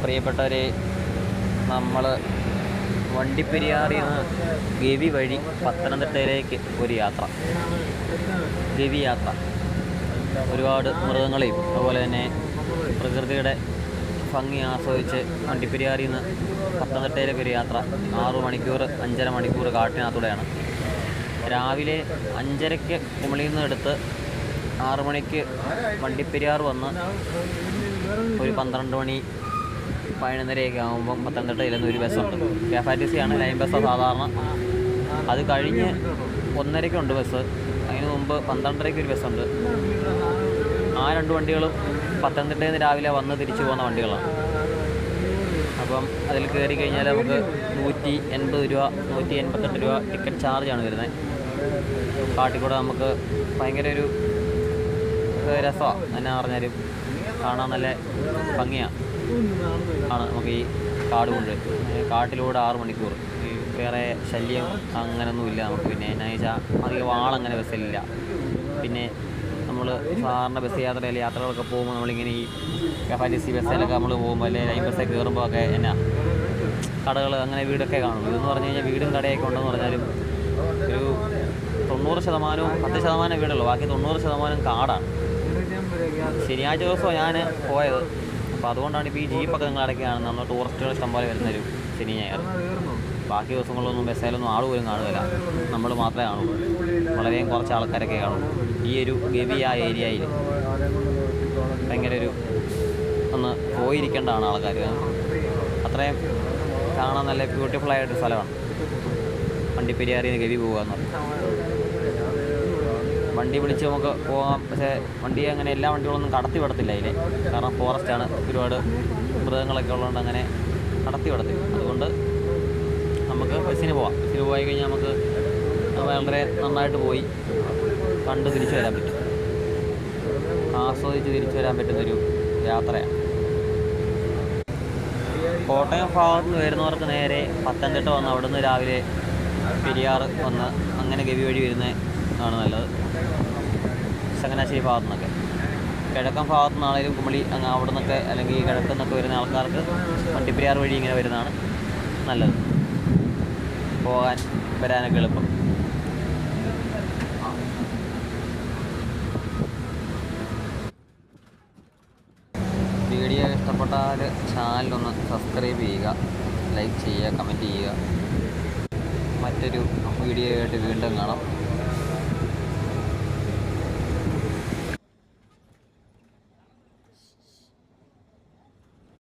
പ്രിയപ്പെട്ടവരെ, നമ്മൾ വണ്ടിപ്പെരിയാറിൽ നിന്ന് ഗവി വഴി പത്തനംതിട്ടയിലേക്ക് ഒരു യാത്ര, ഗവി യാത്ര. ഒരുപാട് മൃഗങ്ങളെയും അതുപോലെ തന്നെ പ്രകൃതിയുടെ ഭംഗി ആസ്വദിച്ച് വണ്ടിപ്പെരിയാറിൽ നിന്ന് പത്തനംതിട്ടയിലേക്ക് ഒരു യാത്ര. 6 മണിക്കൂർ 5.5 മണിക്കൂർ കാട്ടിനകത്തൂടെയാണ്. രാവിലെ 5:30 കുമളിയിൽ നിന്ന് എടുത്ത് 6 മണിക്ക് വണ്ടിപ്പെരിയാർ വന്ന് ഒരു 12 മണി 11:30 ആകുമ്പം പത്തനംതിട്ടയിൽ നിന്ന് ഒരു ബസ്സുണ്ട്. KSRTC ആണ്, ലൈൻ ബസ്സാണ് സാധാരണ. അത് കഴിഞ്ഞ് 1:30 ബസ്. അതിന് മുമ്പ് 12:30 ഒരു ബസ്സുണ്ട്. ആ 2 വണ്ടികളും പത്തനംതിട്ടയിൽ നിന്ന് രാവിലെ വന്ന് തിരിച്ചു പോകുന്ന വണ്ടികളാണ്. അപ്പം അതിൽ കയറി കഴിഞ്ഞാൽ നമുക്ക് 180 രൂപ 188 രൂപ ടിക്കറ്റ് ചാർജാണ് വരുന്നത്. കാട്ടിക്കൂടെ നമുക്ക് ഭയങ്കര ഒരു രസമാണ്. എന്നാ പറഞ്ഞാലും കാണാൻ നല്ല ഭംഗിയാണ് നമുക്ക് ഈ കാട് കൊണ്ട്. കാട്ടിലൂടെ 6 മണിക്കൂർ വേറെ ശല്യം അങ്ങനെയൊന്നുമില്ല നമുക്ക്. പിന്നെ എന്നാ വെച്ചാൽ അധികം ആളങ്ങനെ ബസ്സിലില്ല. പിന്നെ നമ്മൾ സാധാരണ ബസ് യാത്രകളൊക്കെ പോകുമ്പോൾ നമ്മളിങ്ങനെ ഈ KSRTC ബസ്സിലൊക്കെ നമ്മൾ പോകുമ്പോൾ അല്ലെങ്കിൽ ലൈൻ ബസ്സിൽ കയറുമ്പോൾ ഒക്കെ എന്നാ കടകൾ അങ്ങനെ വീടൊക്കെ കാണും. ഇതെന്ന് പറഞ്ഞു കഴിഞ്ഞാൽ വീടും കടയൊക്കെ ഉണ്ടെന്ന് പറഞ്ഞാലും ഒരു 90% 10% വീടുള്ളൂ, ബാക്കി 90% കാടാണ്. ശനിയാഴ്ച ദിവസമാണ് ഞാൻ പോയത്. അപ്പോൾ അതുകൊണ്ടാണ് ഇപ്പോൾ ഈ ജീപ്പൊക്കെ നിങ്ങൾ ഇടയ്ക്കാണ് നമ്മൾ ടൂറിസ്റ്റുകൾ ഇഷ്ടംപോലെ വരുന്നൊരു ശനി ഞായർ. ബാക്കി ദിവസങ്ങളിലൊന്നും ബസ്സിലൊന്നും ആൾ പോലും കാണുകയില്ല, നമ്മൾ മാത്രമേ കാണുള്ളൂ. വളരെയും കുറച്ച് ആൾക്കാരൊക്കെ കാണും. ഈ ഒരു ഗവി ആ ഏരിയയിൽ ഭയങ്കര ഒരു ഒന്ന് പോയിരിക്കേണ്ടതാണ് ആൾക്കാർ. അത്രയും കാണാൻ നല്ല ബ്യൂട്ടിഫുള്ളായിട്ടൊരു സ്ഥലമാണ് വണ്ടിപ്പെരിയാറിൽ നിന്ന് ഗവി പോകുക എന്ന് പറഞ്ഞാൽ. വണ്ടി വിളിച്ച് നമുക്ക് പോകാം, പക്ഷേ വണ്ടി അങ്ങനെ എല്ലാ വണ്ടികളൊന്നും കടത്തി വിടത്തില്ല അതിൽ. കാരണം ഫോറസ്റ്റാണ്, ഒരുപാട് മൃഗങ്ങളൊക്കെ ഉള്ളതുകൊണ്ട് അങ്ങനെ കടത്തി വിടത്തില്ല. അതുകൊണ്ട് നമുക്ക് ബസ്സിന് പോകാം. ബസ്സിന് പോയി കഴിഞ്ഞാൽ നമുക്ക് വളരെ നന്നായിട്ട് പോയി കണ്ട് തിരിച്ചു വരാൻ പറ്റും, ആസ്വദിച്ച് തിരിച്ചു വരാൻ പറ്റുന്നൊരു യാത്രയാണ്. കോട്ടയം ഭാഗത്ത് നിന്ന് വരുന്നവർക്ക് നേരെ പത്തനംതിട്ട വന്ന് അവിടെ നിന്ന് രാവിലെ പെരിയാർ വന്ന് അങ്ങനെ ഗവി വഴി വരുന്നത് ആണ് നല്ലത്. ചങ്ങനാശ്ശേരി ഭാഗത്തു നിന്നൊക്കെ. കിഴക്കൻ ഭാഗത്തു നിന്നാണെങ്കിലും കുമളി അങ്ങ് അവിടെ നിന്നൊക്കെ അല്ലെങ്കിൽ കിഴക്കു നിന്നൊക്കെ വരുന്ന ആൾക്കാർക്ക് വണ്ടിപ്പെരിയാർ വഴി ഇങ്ങനെ വരുന്നതാണ് നല്ലത്, പോകാൻ വരാനൊക്കെ എളുപ്പം. വീഡിയോ ഇഷ്ടപ്പെട്ടാൽ ചാനലൊന്ന് സബ്സ്ക്രൈബ് ചെയ്യുക, ലൈക്ക് ചെയ്യുക, കമൻറ്റ് ചെയ്യുക. മറ്റൊരു വീഡിയോ ആയിട്ട് വീണ്ടും കാണാം.